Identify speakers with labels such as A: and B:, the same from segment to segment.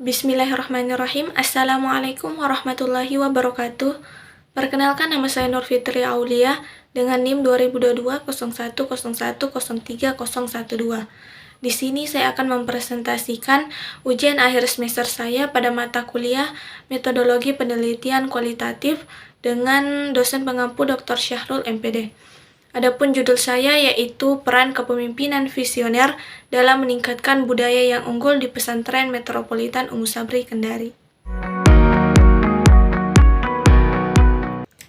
A: Bismillahirrahmanirrahim. Assalamualaikum warahmatullahi wabarakatuh. Perkenalkan, nama saya Nur Fitri Aulia dengan NIM 2022 Di sini saya akan mempresentasikan ujian akhir semester saya pada mata kuliah Metodologi Penelitian Kualitatif dengan dosen pengampu Dr. Syahrul MPD. Adapun judul saya yaitu Peran Kepemimpinan Visioner dalam Meningkatkan Budaya yang Unggul di Pesantren Metropolitan Ummu Sabri Kendari.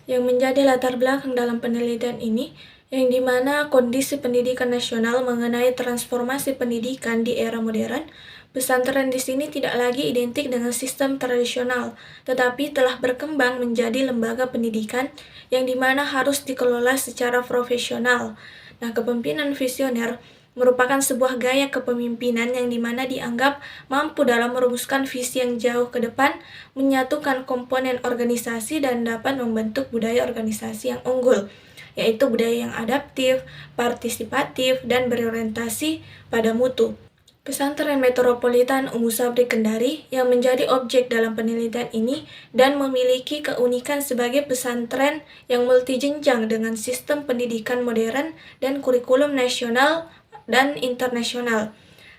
A: Yang menjadi latar belakang dalam penelitian ini, yang dimana kondisi pendidikan nasional mengenai transformasi pendidikan di era modern, pesantren di sini tidak lagi identik dengan sistem tradisional, tetapi telah berkembang menjadi lembaga pendidikan yang dimana harus dikelola secara profesional. Nah, kepemimpinan visioner merupakan sebuah gaya kepemimpinan yang dimana dianggap mampu dalam merumuskan visi yang jauh ke depan, menyatukan komponen organisasi dan dapat membentuk budaya organisasi yang unggul, yaitu budaya yang adaptif, partisipatif, dan berorientasi pada mutu. Pesantren Metropolitan Ummu Sabri Kendari yang menjadi objek dalam penelitian ini dan memiliki keunikan sebagai pesantren yang multijenjang dengan sistem pendidikan modern dan kurikulum nasional dan internasional.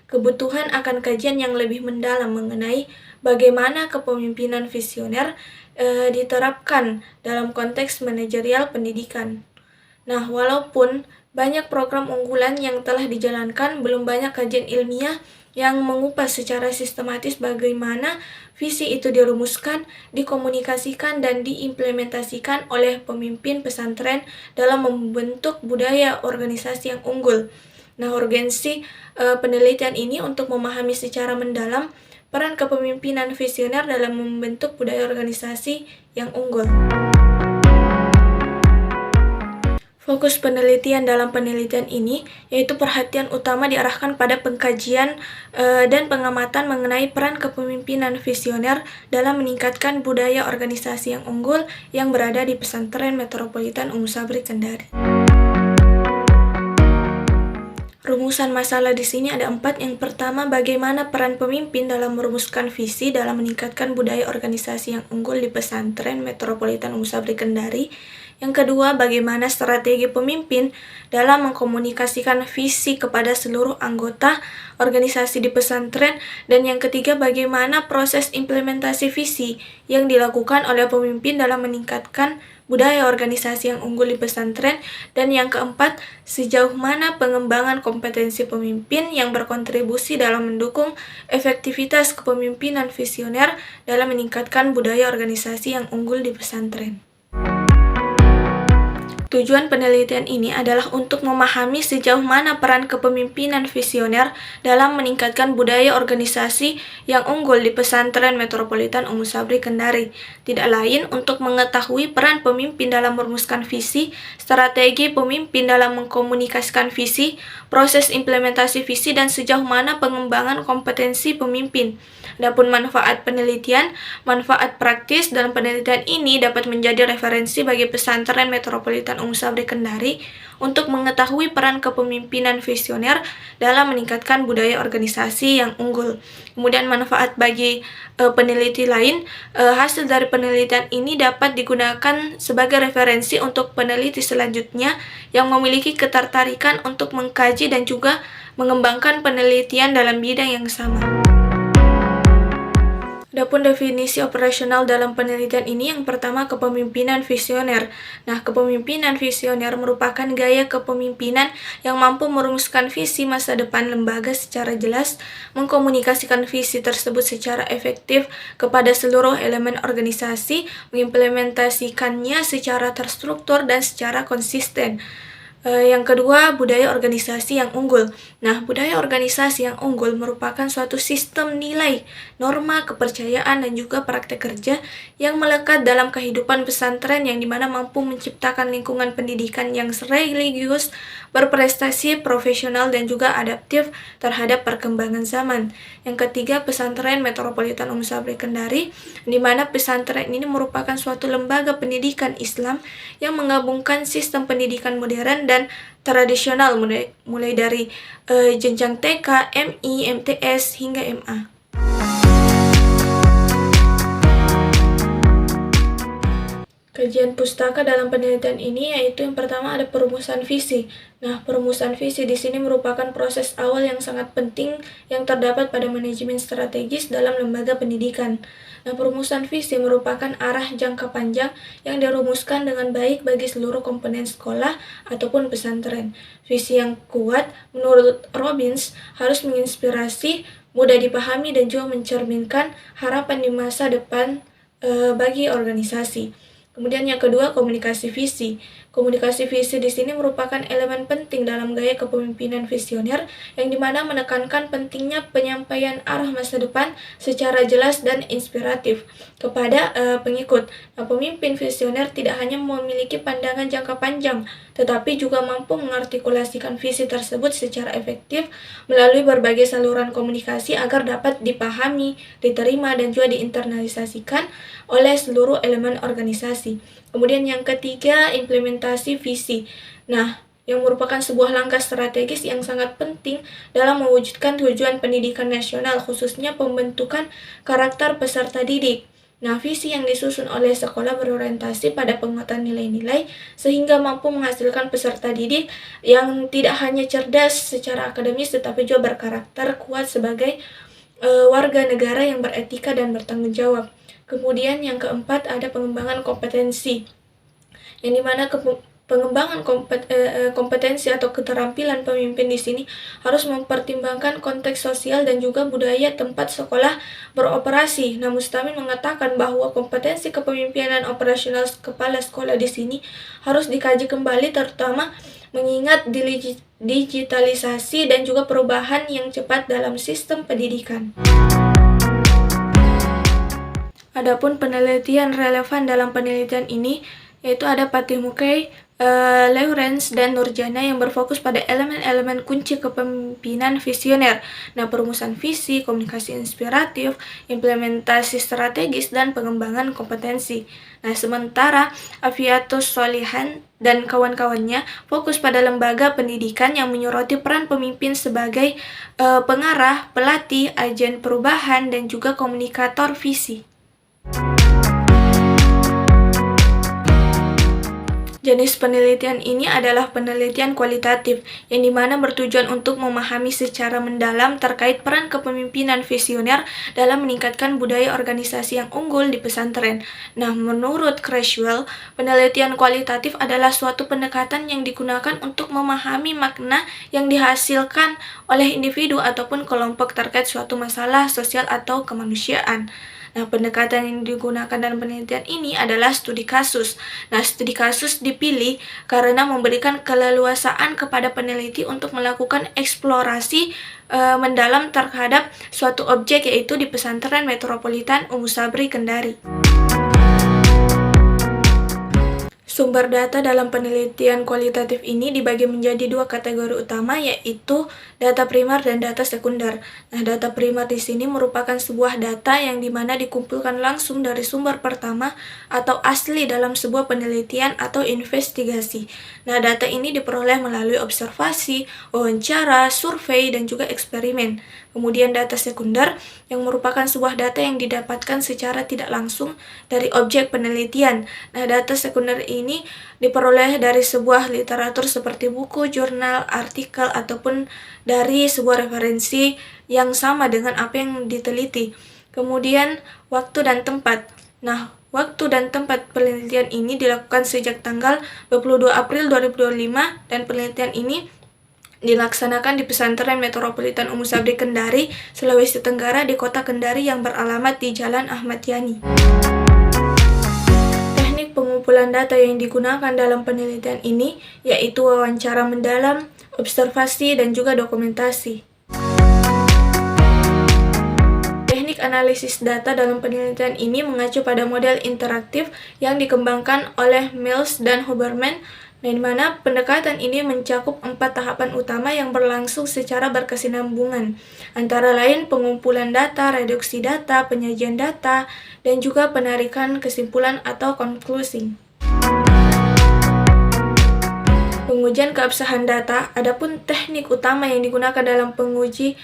A: Kebutuhan akan kajian yang lebih mendalam mengenai bagaimana kepemimpinan visioner diterapkan dalam konteks manajerial pendidikan. Nah, walaupun banyak program unggulan yang telah dijalankan, belum banyak kajian ilmiah yang mengupas secara sistematis bagaimana visi itu dirumuskan, dikomunikasikan, dan diimplementasikan oleh pemimpin pesantren dalam membentuk budaya organisasi yang unggul. Nah, urgensi penelitian ini untuk memahami secara mendalam peran kepemimpinan visioner dalam membentuk budaya organisasi yang unggul. Fokus penelitian dalam penelitian ini yaitu perhatian utama diarahkan pada pengkajian dan pengamatan mengenai peran kepemimpinan visioner dalam meningkatkan budaya organisasi yang unggul yang berada di Pesantren Metropolitan Ummu Sabri Kendari. Rumusan masalah di sini ada 4. Yang pertama, bagaimana peran pemimpin dalam merumuskan visi dalam meningkatkan budaya organisasi yang unggul di Pesantren Metropolitan Ummu Sabri Kendari. Yang kedua, bagaimana strategi pemimpin dalam mengkomunikasikan visi kepada seluruh anggota organisasi di pesantren. Dan yang ketiga, bagaimana proses implementasi visi yang dilakukan oleh pemimpin dalam meningkatkan budaya organisasi yang unggul di pesantren. Dan yang keempat, sejauh mana pengembangan kompetensi pemimpin yang berkontribusi dalam mendukung efektivitas kepemimpinan visioner dalam meningkatkan budaya organisasi yang unggul di pesantren. Tujuan penelitian ini adalah untuk memahami sejauh mana peran kepemimpinan visioner dalam meningkatkan budaya organisasi yang unggul di Pesantren Metropolitan Ummu Sabri Kendari. Tidak lain untuk mengetahui peran pemimpin dalam merumuskan visi, strategi pemimpin dalam mengkomunikasikan visi, proses implementasi visi, dan sejauh mana pengembangan kompetensi pemimpin. Adapun manfaat penelitian, manfaat praktis dalam penelitian ini dapat menjadi referensi bagi Pesantren Metropolitan Ummu Sabri Kendari untuk mengetahui peran kepemimpinan visioner dalam meningkatkan budaya organisasi yang unggul. Kemudian manfaat bagi peneliti lain, hasil dari penelitian ini dapat digunakan sebagai referensi untuk peneliti selanjutnya yang memiliki ketertarikan untuk mengkaji dan juga mengembangkan penelitian dalam bidang yang sama. Adapun definisi operasional dalam penelitian ini, yang pertama, kepemimpinan visioner. Nah, kepemimpinan visioner merupakan gaya kepemimpinan yang mampu merumuskan visi masa depan lembaga secara jelas, mengkomunikasikan visi tersebut secara efektif kepada seluruh elemen organisasi, mengimplementasikannya secara terstruktur dan secara konsisten. Yang kedua, budaya organisasi yang unggul. Nah, budaya organisasi yang unggul merupakan suatu sistem nilai, norma, kepercayaan, dan juga praktek kerja yang melekat dalam kehidupan pesantren yang dimana mampu menciptakan lingkungan pendidikan yang religius, berprestasi, profesional, dan juga adaptif terhadap perkembangan zaman. Yang ketiga, Pesantren Metropolitan Ummu Sabri Kendari, di mana pesantren ini merupakan suatu lembaga pendidikan Islam yang menggabungkan sistem pendidikan modern dan tradisional mulai dari jenjang TK, MI, MTS, hingga MA. Kajian pustaka dalam penelitian ini yaitu yang pertama ada perumusan visi. Nah, perumusan visi di sini merupakan proses awal yang sangat penting yang terdapat pada manajemen strategis dalam lembaga pendidikan. Nah, perumusan visi merupakan arah jangka panjang yang dirumuskan dengan baik bagi seluruh komponen sekolah ataupun pesantren. Visi yang kuat, menurut Robbins, harus menginspirasi, mudah dipahami, dan juga mencerminkan harapan di masa depan bagi organisasi. Kemudian yang kedua, komunikasi visi. Komunikasi visi di sini merupakan elemen penting dalam gaya kepemimpinan visioner yang dimana menekankan pentingnya penyampaian arah masa depan secara jelas dan inspiratif kepada pengikut. Nah, pemimpin visioner tidak hanya memiliki pandangan jangka panjang, tetapi juga mampu mengartikulasikan visi tersebut secara efektif melalui berbagai saluran komunikasi agar dapat dipahami, diterima, dan juga diinternalisasikan oleh seluruh elemen organisasi. Kemudian yang ketiga, implementasi visi. Nah, yang merupakan sebuah langkah strategis yang sangat penting dalam mewujudkan tujuan pendidikan nasional, khususnya pembentukan karakter peserta didik. Nah, visi yang disusun oleh sekolah berorientasi pada penguatan nilai-nilai sehingga mampu menghasilkan peserta didik yang tidak hanya cerdas secara akademis tetapi juga berkarakter kuat sebagai warga negara yang beretika dan bertanggung jawab. Kemudian yang keempat ada pengembangan kompetensi, yang dimana pengembangan kompetensi atau keterampilan pemimpin di sini harus mempertimbangkan konteks sosial dan juga budaya tempat sekolah beroperasi. Nah, Mustamin mengatakan bahwa kompetensi kepemimpinan operasional kepala sekolah di sini harus dikaji kembali, terutama mengingat digitalisasi dan juga perubahan yang cepat dalam sistem pendidikan. Adapun penelitian relevan dalam penelitian ini yaitu ada Patimukai, Lawrence, dan Nurjana yang berfokus pada elemen-elemen kunci kepemimpinan visioner. Nah, perumusan visi, komunikasi inspiratif, implementasi strategis, dan pengembangan kompetensi. Nah, sementara Afiatus Solihan dan kawan-kawannya fokus pada lembaga pendidikan yang menyoroti peran pemimpin sebagai pengarah, pelatih, agen perubahan, dan juga komunikator visi. Jenis penelitian ini adalah penelitian kualitatif, yang dimana bertujuan untuk memahami secara mendalam terkait peran kepemimpinan visioner dalam meningkatkan budaya organisasi yang unggul di pesantren. Nah, menurut Creswell, penelitian kualitatif adalah suatu pendekatan yang digunakan untuk memahami makna yang dihasilkan oleh individu ataupun kelompok terkait suatu masalah sosial atau kemanusiaan. Nah, pendekatan yang digunakan dalam penelitian ini adalah studi kasus. Nah, studi kasus dipilih karena memberikan keleluasaan kepada peneliti untuk melakukan eksplorasi mendalam terhadap suatu objek, yaitu di pesantren metropolitan Ummu Sabri, Kendari. Sumber data dalam penelitian kualitatif ini dibagi menjadi dua kategori utama, yaitu data primer dan data sekunder. Nah, data primer di sini merupakan sebuah data yang dimana dikumpulkan langsung dari sumber pertama atau asli dalam sebuah penelitian atau investigasi. Nah, data ini diperoleh melalui observasi, wawancara, survei, dan juga eksperimen. Kemudian data sekunder yang merupakan sebuah data yang didapatkan secara tidak langsung dari objek penelitian. Nah, data sekunder ini diperoleh dari sebuah literatur seperti buku, jurnal, artikel, ataupun dari sebuah referensi yang sama dengan apa yang diteliti. Kemudian waktu dan tempat. Nah, waktu dan tempat penelitian ini dilakukan sejak tanggal 22 April 2025 dan penelitian ini dilaksanakan di pesantren metropolitan Ummu Sabri, Kendari, Sulawesi Tenggara, di kota Kendari yang beralamat di Jalan Ahmad Yani. Teknik pengumpulan data yang digunakan dalam penelitian ini yaitu wawancara mendalam, observasi, dan juga dokumentasi. Teknik analisis data dalam penelitian ini mengacu pada model interaktif yang dikembangkan oleh Mills dan Huberman, di mana pendekatan ini mencakup 4 tahapan utama yang berlangsung secara berkesinambungan, antara lain pengumpulan data, reduksi data, penyajian data, dan juga penarikan kesimpulan atau concluding. Pengujian keabsahan data, adapun teknik utama yang digunakan dalam menguji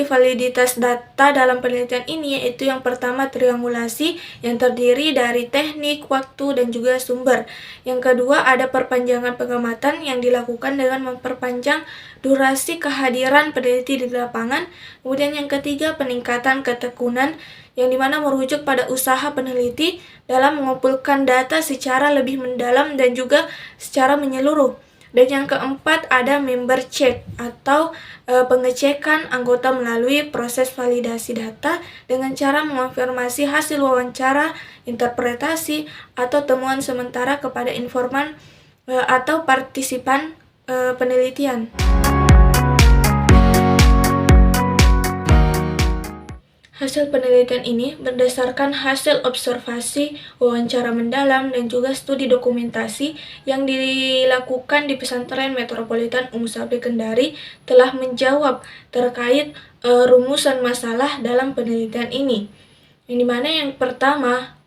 A: validitas data dalam penelitian ini yaitu yang pertama triangulasi yang terdiri dari teknik, waktu, dan juga sumber. Yang kedua ada perpanjangan pengamatan yang dilakukan dengan memperpanjang durasi kehadiran peneliti di lapangan. Kemudian yang ketiga peningkatan ketekunan yang dimana merujuk pada usaha peneliti dalam mengumpulkan data secara lebih mendalam dan juga secara menyeluruh. Dan yang keempat ada member check atau pengecekan anggota melalui proses validasi data dengan cara mengonfirmasi hasil wawancara, interpretasi, atau temuan sementara kepada informan atau partisipan penelitian. Hasil penelitian ini berdasarkan hasil observasi, wawancara mendalam, dan juga studi dokumentasi yang dilakukan di Pesantren Metropolitan Ummu Sabri Kendari telah menjawab terkait rumusan masalah dalam penelitian ini. Yang dimana yang pertama,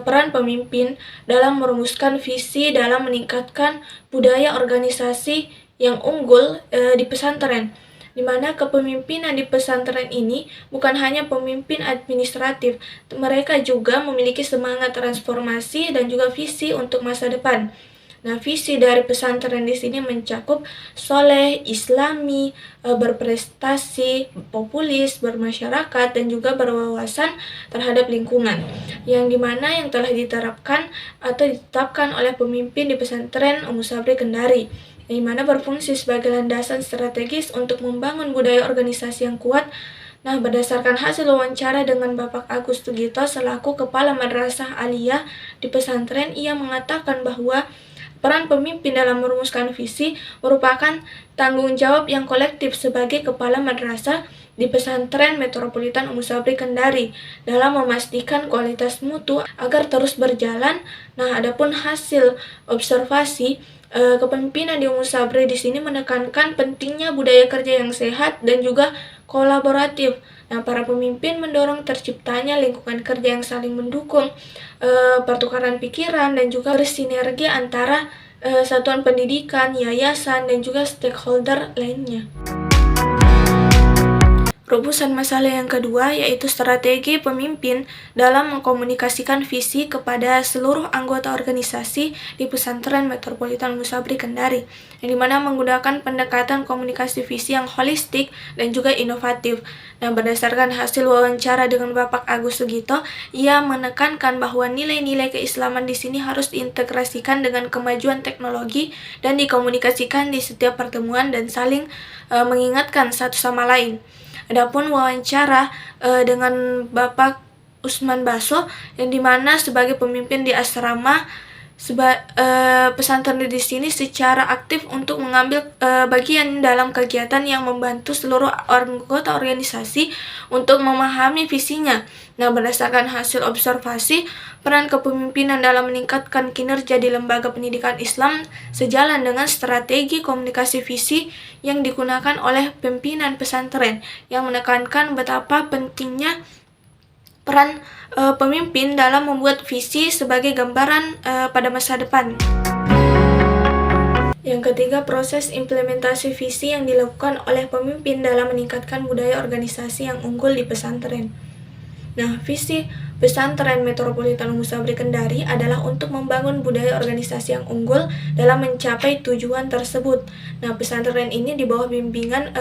A: peran pemimpin dalam merumuskan visi dalam meningkatkan budaya organisasi yang unggul di pesantren, di mana kepemimpinan di pesantren ini bukan hanya pemimpin administratif, mereka juga memiliki semangat transformasi dan juga visi untuk masa depan. Nah, visi dari pesantren di sini mencakup soleh, islami, berprestasi, populis, bermasyarakat, dan juga berwawasan terhadap lingkungan. Yang dimana yang telah diterapkan atau ditetapkan oleh pemimpin di pesantren Ummu Sabri Kendari, di mana berfungsi sebagai landasan strategis untuk membangun budaya organisasi yang kuat. Nah, berdasarkan hasil wawancara dengan Bapak Agus Sugito selaku Kepala Madrasah Aliyah di pesantren, ia mengatakan bahwa peran pemimpin dalam merumuskan visi merupakan tanggung jawab yang kolektif sebagai Kepala Madrasah di Pesantren Metropolitan Ummu Sabri Kendari dalam memastikan kualitas mutu agar terus berjalan. Nah, adapun hasil observasi kepemimpinan di Ummu Sabri di sini menekankan pentingnya budaya kerja yang sehat dan juga kolaboratif. Nah, para pemimpin mendorong terciptanya lingkungan kerja yang saling mendukung, pertukaran pikiran, dan juga bersinergi antara satuan pendidikan, yayasan, dan juga stakeholder lainnya. Rumusan masalah yang kedua yaitu strategi pemimpin dalam mengkomunikasikan visi kepada seluruh anggota organisasi di Pesantren Metropolitan Ummu Sabri Kendari, yang dimana menggunakan pendekatan komunikasi visi yang holistik dan juga inovatif. Nah, berdasarkan hasil wawancara dengan Bapak Agus Sugito, ia menekankan bahwa nilai-nilai keislaman di sini harus diintegrasikan dengan kemajuan teknologi dan dikomunikasikan di setiap pertemuan dan saling mengingatkan satu sama lain. Adapun wawancara dengan Bapak Usman Baso, yang dimana sebagai pemimpin di asrama pesantren di sini secara aktif untuk mengambil bagian dalam kegiatan yang membantu seluruh anggota organisasi untuk memahami visinya. Nah, berdasarkan hasil observasi, peran kepemimpinan dalam meningkatkan kinerja di lembaga pendidikan Islam sejalan dengan strategi komunikasi visi yang digunakan oleh pimpinan pesantren yang menekankan betapa pentingnya peran pemimpin dalam membuat visi sebagai gambaran pada masa depan. Yang ketiga, proses implementasi visi yang dilakukan oleh pemimpin dalam meningkatkan budaya organisasi yang unggul di pesantren. Nah, visi Pesantren Metropolitan Ummu Sabri Kendari adalah untuk membangun budaya organisasi yang unggul dalam mencapai tujuan tersebut. Nah, pesantren ini di bawah bimbingan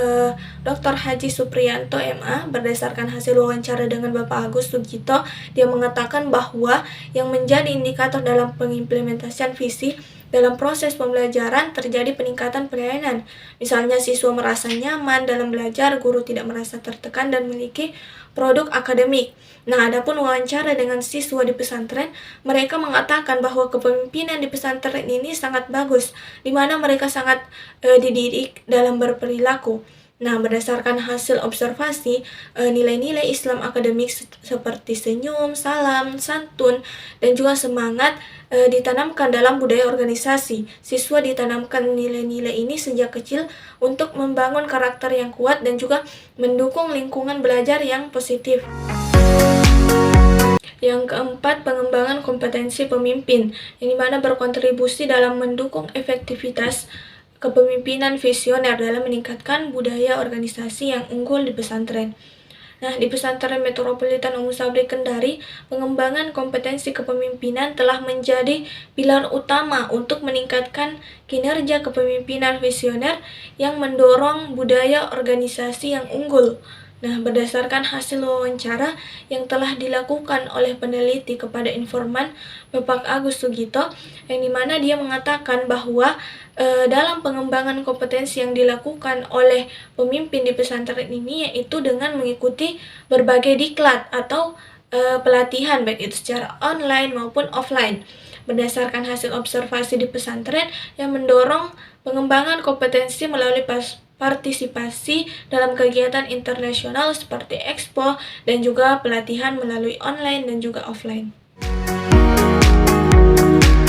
A: Dr. Haji Supriyanto MA. Berdasarkan hasil wawancara dengan Bapak Agus Sugito, dia mengatakan bahwa yang menjadi indikator dalam pengimplementasian visi dalam proses pembelajaran terjadi peningkatan pelayanan. Misalnya siswa merasa nyaman dalam belajar, guru tidak merasa tertekan dan memiliki produk akademik. Nah, adapun wawancara dengan siswa di pesantren, mereka mengatakan bahwa kepemimpinan di pesantren ini sangat bagus, di mana mereka sangat dididik dalam berperilaku. Nah, berdasarkan hasil observasi, nilai-nilai Islam akademik seperti senyum, salam, santun, dan juga semangat ditanamkan dalam budaya organisasi. Siswa ditanamkan nilai-nilai ini sejak kecil untuk membangun karakter yang kuat dan juga mendukung lingkungan belajar yang positif. Yang keempat, pengembangan kompetensi pemimpin, yang dimana berkontribusi dalam mendukung efektivitas kepemimpinan visioner dalam meningkatkan budaya organisasi yang unggul di pesantren. Nah, di Pesantren Metropolitan Umum Sabri Kendari, pengembangan kompetensi kepemimpinan telah menjadi pilar utama untuk meningkatkan kinerja kepemimpinan visioner yang mendorong budaya organisasi yang unggul. Nah, berdasarkan hasil wawancara yang telah dilakukan oleh peneliti kepada informan Bapak Agus Sugito, yang dimana dia mengatakan bahwa dalam pengembangan kompetensi yang dilakukan oleh pemimpin di pesantren ini yaitu dengan mengikuti berbagai diklat atau pelatihan baik itu secara online maupun offline. Berdasarkan hasil observasi di pesantren yang mendorong pengembangan kompetensi melalui partisipasi dalam kegiatan internasional seperti Expo dan juga pelatihan melalui online dan juga offline.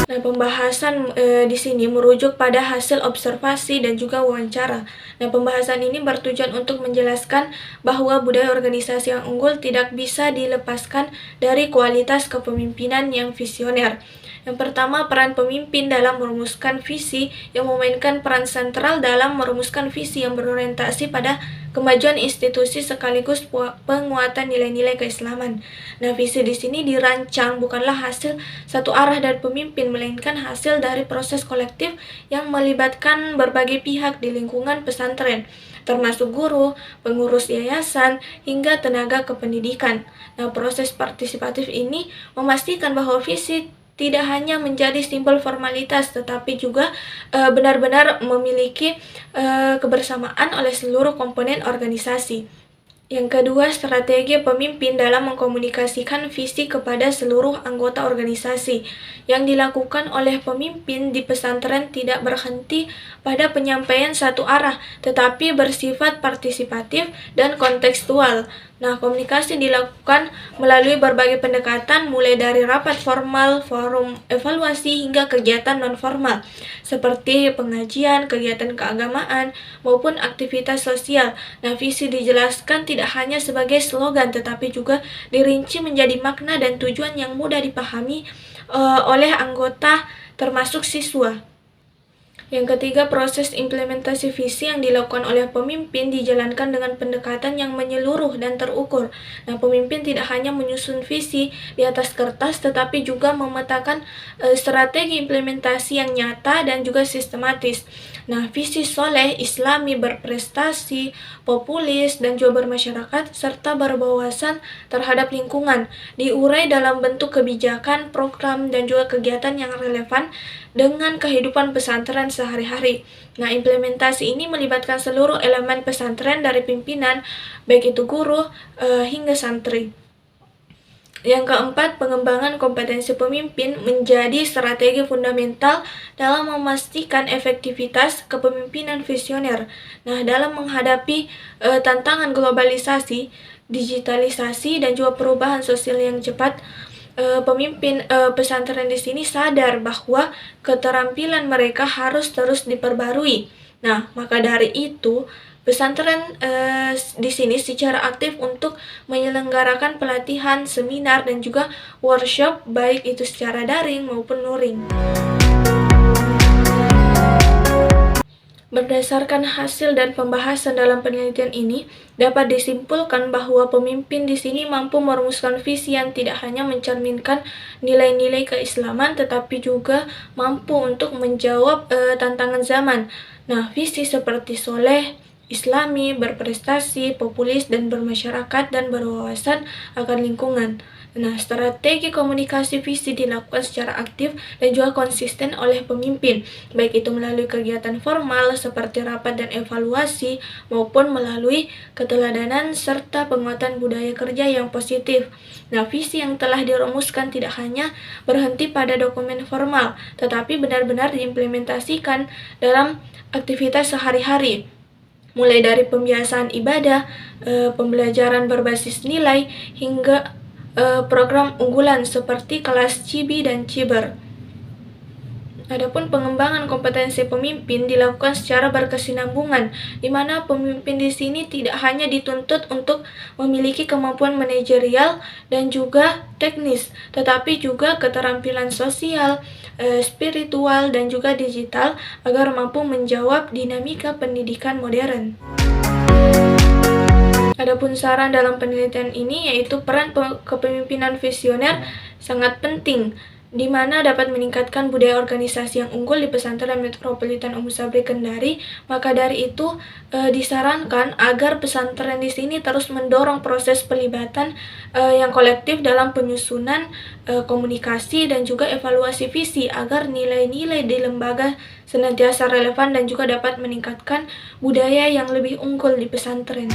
A: Nah, pembahasan di sini merujuk pada hasil observasi dan juga wawancara. Nah, pembahasan ini bertujuan untuk menjelaskan bahwa budaya organisasi yang unggul tidak bisa dilepaskan dari kualitas kepemimpinan yang visioner. Yang pertama, peran pemimpin dalam merumuskan visi yang memainkan peran sentral dalam merumuskan visi yang berorientasi pada kemajuan institusi sekaligus penguatan nilai-nilai keislaman. Nah, visi di sini dirancang bukanlah hasil satu arah dari pemimpin, melainkan hasil dari proses kolektif yang melibatkan berbagai pihak di lingkungan pesantren, termasuk guru, pengurus yayasan, hingga tenaga kependidikan. Nah, proses partisipatif ini memastikan bahwa visi tidak hanya menjadi simbol formalitas, tetapi juga benar-benar memiliki kebersamaan oleh seluruh komponen organisasi. Yang kedua, strategi pemimpin dalam mengkomunikasikan visi kepada seluruh anggota organisasi. Yang dilakukan oleh pemimpin di pesantren tidak berhenti pada penyampaian satu arah, tetapi bersifat partisipatif dan kontekstual. Nah, komunikasi dilakukan melalui berbagai pendekatan, mulai dari rapat formal, forum evaluasi, hingga kegiatan non-formal, seperti pengajian, kegiatan keagamaan, maupun aktivitas sosial. Nah, visi dijelaskan tidak hanya sebagai slogan, tetapi juga dirinci menjadi makna dan tujuan yang mudah dipahami oleh anggota, termasuk siswa. Yang ketiga, proses implementasi visi yang dilakukan oleh pemimpin dijalankan dengan pendekatan yang menyeluruh dan terukur. Nah, pemimpin tidak hanya menyusun visi di atas kertas, tetapi juga memetakan strategi implementasi yang nyata dan juga sistematis. Nah, visi soleh, islami, berprestasi, populis, dan juga bermasyarakat, serta berwawasan terhadap lingkungan, diurai dalam bentuk kebijakan, program, dan juga kegiatan yang relevan dengan kehidupan pesantren sehari-hari. Nah, implementasi ini melibatkan seluruh elemen pesantren dari pimpinan, baik itu guru hingga santri. Yang keempat, pengembangan kompetensi pemimpin menjadi strategi fundamental dalam memastikan efektivitas kepemimpinan visioner. Nah, dalam menghadapi tantangan globalisasi, digitalisasi, dan juga perubahan sosial yang cepat, pemimpin pesantren di sini sadar bahwa keterampilan mereka harus terus diperbarui. Nah, maka dari itu pesantren di sini secara aktif untuk menyelenggarakan pelatihan, seminar, dan juga workshop, baik itu secara daring maupun luring. Berdasarkan hasil dan pembahasan dalam penelitian ini, dapat disimpulkan bahwa pemimpin di sini mampu merumuskan visi yang tidak hanya mencerminkan nilai-nilai keislaman, tetapi juga mampu untuk menjawab tantangan zaman. Nah, visi seperti soleh, islami, berprestasi, populis, dan bermasyarakat dan berwawasan akan lingkungan. Nah, strategi komunikasi visi dilakukan secara aktif dan juga konsisten oleh pemimpin, baik itu melalui kegiatan formal seperti rapat dan evaluasi, maupun melalui keteladanan serta penguatan budaya kerja yang positif. Nah, visi yang telah dirumuskan tidak hanya berhenti pada dokumen formal, tetapi benar-benar diimplementasikan dalam aktivitas sehari-hari, mulai dari pembiasaan ibadah, pembelajaran berbasis nilai, hingga program unggulan seperti kelas Cibi dan Ciber. Adapun pengembangan kompetensi pemimpin dilakukan secara berkesinambungan, di mana pemimpin di sini tidak hanya dituntut untuk memiliki kemampuan manajerial dan juga teknis, tetapi juga keterampilan sosial, spiritual, dan juga digital agar mampu menjawab dinamika pendidikan modern. Adapun saran dalam penelitian ini yaitu peran kepemimpinan visioner sangat penting, di mana dapat meningkatkan budaya organisasi yang unggul di pesantren metropolitan Ummu Sabri Kendari. Maka dari itu disarankan agar pesantren di sini terus mendorong proses pelibatan yang kolektif dalam penyusunan komunikasi dan juga evaluasi visi agar nilai-nilai di lembaga senantiasa relevan dan juga dapat meningkatkan budaya yang lebih unggul di pesantren.